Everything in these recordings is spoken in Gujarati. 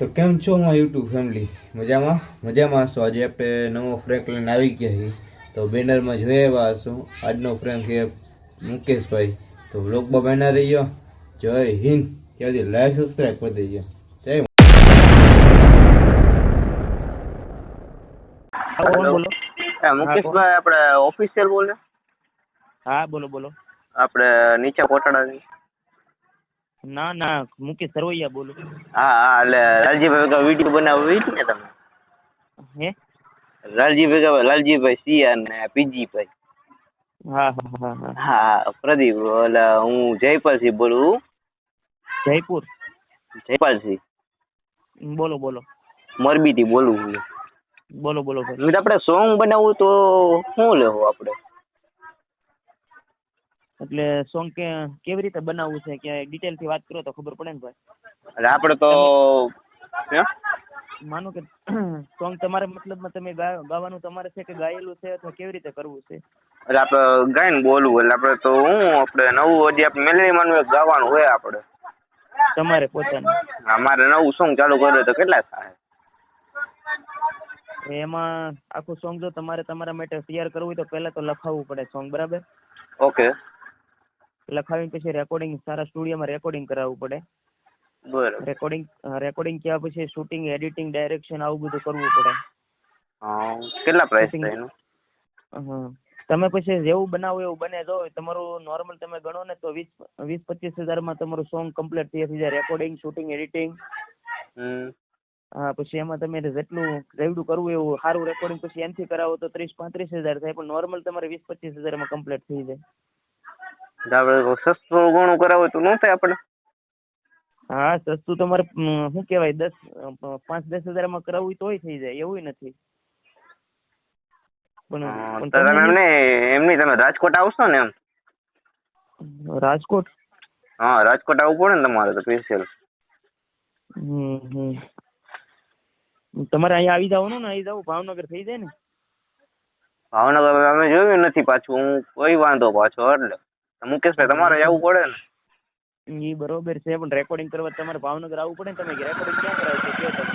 તો કેમ છો મારા યુટ્યુબ ફેમિલી? મજામાં હશો? આજે આપણે નવો ફ્રેન્ક લઈને આવી ગયા છીએ. તો બેનરમાં જોઈ આવ્યા હશો. આજનો ફ્રેન્ક છે મુકેશભાઈ. તો વ્લોગમાં બના રહીયો. જય હિન્દ. ત્યાંથી લાઈક સબસ્ક્રાઈબ કરી દેજો. જય બોલો. મુકેશભાઈ આપણે ઓફિશિયલ બોલે? હા બોલો. આપણે નીચે કોટડાથી. ના મુકેશ સરવૈયા બોલો. હા એટલે લાલજીભાઈ વિડીયો બનાવી હતી ને તમે? હે લાલજીભાઈ સિયા ને પીજીભાઈ. હા પ્રદીપ. એટલે હું જયપાલસિંહ બોલું. જયપાલસિંહ બોલો. મોરબીથી બોલું છું. બોલો ભાઈ. આપણે સોંગ બનાવવું તો શું લેવું આપણે? એટલે સોંગ કેવી રીતે બનાવવું છે કે ડિટેલ થી વાત કરો તો ખબર પડે ને ભાઈ. એટલે આપણે તો માનો કે સોંગ તમારે મતલબમાં તમે ગાવાનું તમારે છે કે ગાયેલું છે અથવા કેવી રીતે કરવું છે? એટલે આપણે ગાઈને બોલવું. એટલે આપણે તો આપણે નવું હજી આપણે મેલેડીમાં ગાવાનું હોય આપણે. તમારે પોતાનું? અમારે નવું સોંગ ચાલુ કર્યું તો કેટલા થાય? એમાં આખું સોંગ જો તમારે તમારા માટે તૈયાર કરવું હોય તો પહેલા તો લખાવવું પડે સોંગ, બરાબર? ઓકે. લખાવીને પછી રેકોર્ડિંગ સારા સ્ટુડિયોમાં રેકોર્ડિંગ કરાવવું પડે. બરાબર. રેકોર્ડિંગ થયા પછી શૂટિંગ, એડિટિંગ, ડાયરેક્શન આવું બધું કરવું પડે. કેટલા પ્રાઇસ થાય એનું? તમે પછી જેવું બનાવો એવું બને. જો તમારું નોર્મલ તમે ગણો ને તો 20-25 હજારમાં તમારું સોંગ કમ્પ્લીટ થઈ જાય. Recording, shooting, editing. હા પછી એમાં તમે જેટલું રેવડું કરવું એવું સારું રેકોર્ડિંગ પછી એનથી કરાવો તો 30-35 હજાર થાય. પણ નોર્મલ તમારે 20-25 હજારમાં કમ્પ્લીટ થઈ જાય. આપણે સસ્તું ઘણું કરાવું તો ન થાય આપણે? હા સસ્તું તમારે શું કહેવાય 5-10 હજારમાં કરાવવું તોય થઈ જાય, એવું નથી. પણ તમે એમની તમે રાજકોટ આવશો ને? એમ રાજકોટ? હા રાજકોટ આવવું પડે ને તમારે તો સ્પેશિયલ. તમારે અહીંયા આવી જવાનું ને? આવી જાવ ભાવનગર થઈ જાય ને? ભાવનગર અમે જોયું નથી પાછું. હું કોઈ વાંધો પાછો એટલે મુકેશભાઈ તમારે આવવું પડે ને? એ બરોબર છે પણ રેકોર્ડિંગ કરવા તમારે ભાવનગર આવવું પડે ને. તમે રેકોર્ડિંગ ક્યાં કરાવશો કયો તમે?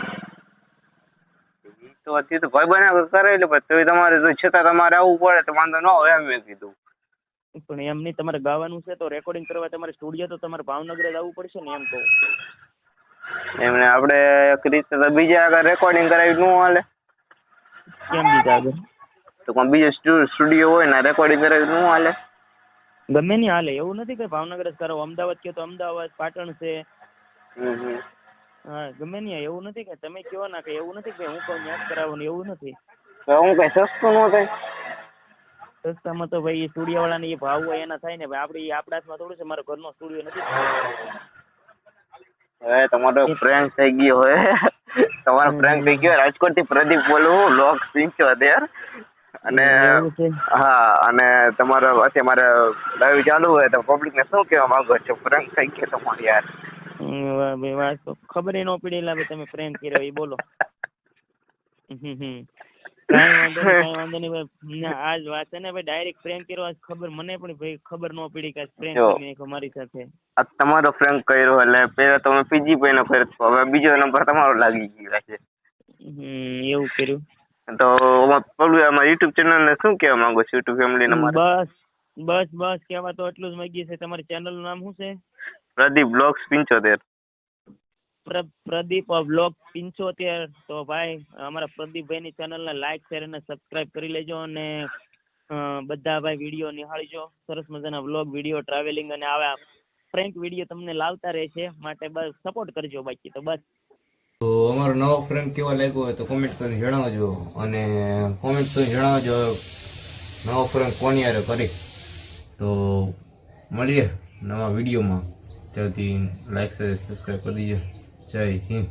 તો અત્યારે તો ભાઈ બને કરાવી લે તો તમારે તો છતાં તમારે આવવું પડે તો વાંધો ન હોય એમ મેં કીધું. પણ એમ નહીં, તમારે ગાવાનું છે તો રેકોર્ડિંગ કરવા તમારે સ્ટુડિયો તો તમારે ભાવનગર જ આવવું પડશે ને, એમ કહું. એમને આપણે એક રીતે તો બીજા આગળ રેકોર્ડિંગ કરાવી ન હાલે? કેમ બીજા આગળ? તો કોઈ બીજો સ્ટુડિયો હોય ને રેકોર્ડિંગ કરાવી ન હાલે? ગમે નહીં હાલે. એવું નથી કે ભાવનગર જ કરાવો. અમદાવાદ કહો તો અમદાવાદ, પાટણ છે. હા ગમે નહીં. એવું નથી કે તમે કહો ના કે એવું નથી કે હું કહું ત્યાં જ કરાવો ને, એવું નથી. તો હું કઈ સસ્તું ન થાય? સસ્તામાં તો ભાઈ સ્ટુડિયો વાળાને એ ભાવ હોય એના થાય ને ભાઈ. આપણા હાથમાં થોડું છે. મારો ઘરનો સ્ટુડિયો નથી. હવે તમારો ફ્રેન્ક થઈ ગયો હોય. તમારો ફ્રેન્ક થઈ ગયો. રાજકોટ થી પ્રદીપ બોલું, લોક 75. અને હા અને તમારો અત્યારે મારે લાઈવ ચાલુ હોય તો પબ્લિક ને શું કહેવા માંગો છો? ફ્રેન્ક થઈ ગયો તમારે યાર. ખબર ન પડી એટલે તમે ફ્રેન્ક કર્યો એ બોલો. કાંઈ વાંધો નહીં ભાઈ. આજ વાત છે ને ભાઈ, ડાયરેક્ટ ફ્રેન્ક કર્યો. આજ ખબર મને પણ ભાઈ ખબર ન પડી કે ફ્રેન્ક કરી મારી સાથે. આ તમારો ફ્રેન્ક કર્યો એટલે પેલા તમે પીજી ભાઈ નો કર્યો, હવે બીજો નંબર તમારો લાગી ગયો છે. એવું કર્યું તો અમારા યુટ્યુબ ચેનલ ને શું કહેવા માંગો છો? યુટ્યુબ ફેમિલી ને મારે બસ કહેવા તો એટલું જ માંગીએ છે. તમારી ચેનલ નું નામ શું છે? પ્રદીપ બ્લોગ્સ 75. પ્રદીપ બ્લોગ 75. તો ભાઈ અમારા પ્રદીપભાઈ ની ચેનલ ને લાઈક, શેર અને સબસ્ક્રાઇબ કરી લેજો. અને બધા ભાઈ વિડીયો નિહાળજો. સરસ મજાના વ્લોગ, વિડીયો, ટ્રાવેલિંગ અને આવા ફ્રેન્ક વિડીયો તમને લાવતા રહેશે. માટે બસ સપોર્ટ કરજો. બાકી તો બસ. તો અમારો નવો ફ્રેન્ક કેવો લાગ્યો હોય તો કોમેન્ટ કરીને જણાવજો. અને કોમેન્ટ કરીને જણાવજો નવો ફ્રેન્ક કોની યારે કરી. તો મળીએ નવા વિડીયોમાં. ત્યાંથી લાઈક સબસ્ક્રાઈબ કરી દીજો. જય હિન્દ.